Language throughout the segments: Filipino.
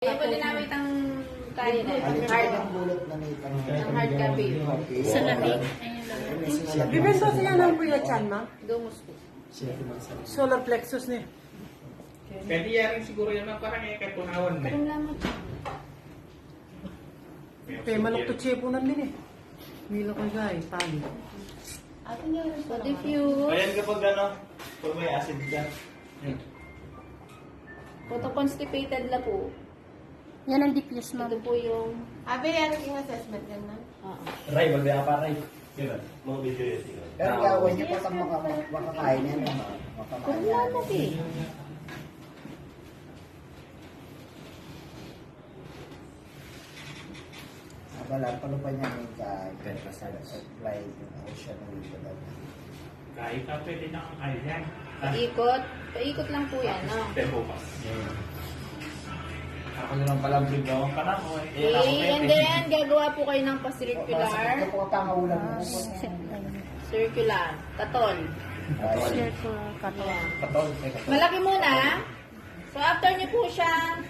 Kaya pwede namin itang kaya na. Hard ang bulot na may Ang hard copy. Sa lamig. Depende siya ng Kuya Chan, ma. Dumos ko. Solar plexus ni. Pwede yarin siguro yun na parang katunawan na. Parang lamang. Kaya manok to chepo din eh. Milo ko guys, tali. So, diffuse. Ayan kapag ano, pag may acid ka. Photoconstipated na po. Yan ang diffuse, ma'am. Ito po yung... Abi, yan yung assessment yan na. Ray, wag na pa Ray. Mga video yun. Pero gawin niyo pa sa makakain yan. Kung lamang eh. Wala, palupan niya may supply yung ocean oil. Kahit ka pwede na ang island. Paikot. Paikot lang po yan, no? Tempo pa. Ako na lang palang bigawang ka na. Okay, and then, gagawa po kayo ng pa-circular. Ito po pangaulan mo. Circular. Katon. Circle katon. Katol. Malaki muna. So, after nyo po siya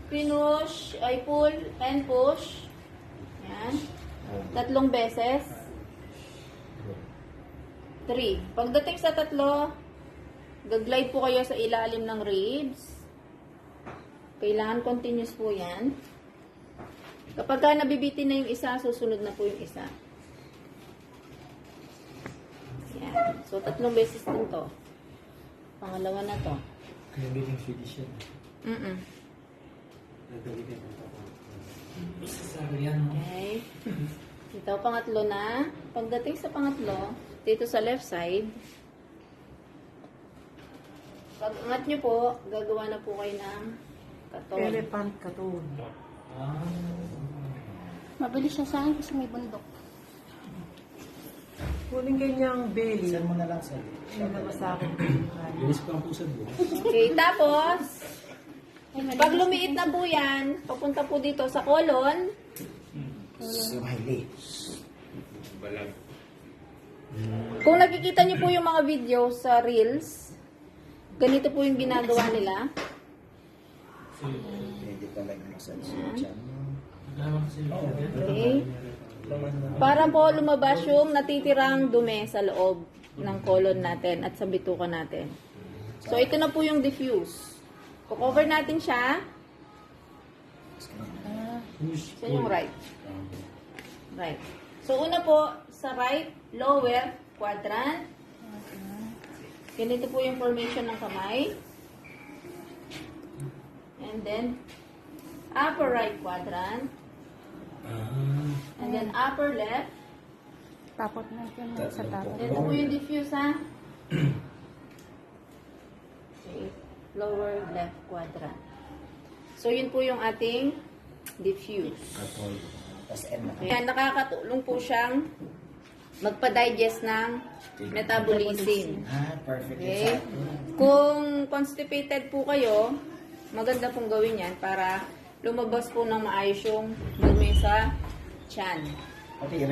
pinush, ay pull and push. Yan. 3 beses. 3. Pagdating sa 3, gaglide po kayo sa ilalim ng ribs. Kailangan continuous po yan. Kapag ka nabibitin na yung isa, susunod na po yung isa. Yan. So, 3 beses din to. Pangalawa na to. Kaya biting Swedish yan. Okay. Ito, pangatlo na. Pagdating sa pangatlo, dito sa left side, pag angat nyo po, gagawa na po kayo ng katon. Elephant katon. Mabilis siya sa akin kasi may bundok. Huling ganyang belly. Isan mo na lang sa Yun naman sa akin. Bilis pa ang pusad mo. Okay, tapos, pag lumiit na po yan, papunta po dito sa colon. Sumahili. Balag. Kung nakikita nyo po yung mga video sa Reels, ganito po yung ginagawa nila. Pwede pala yung massage yung chan mo. Okay. Para po lumabas yung natitirang dumi sa loob ng colon natin at sa bituka natin. So, ito na po yung diffuse. Cover natin siya. Sa yung right. Right. So, una po, sa right, lower quadrant. Ganito po yung formation ng kamay. And then, upper right quadrant. And then, upper left. Tapos natin sa tapos. Ito po yung diffuse, ha? Okay. Lower left quadrant. So, yun po yung ating diffuse. Tapos end na. Kaya nakakatulong po siyang magpa-digest ng metabolism. Perfect. Okay? Kung constipated po kayo, maganda pong gawin yan para lumabas po ng maayos yung dumi sa tiyan. Okay,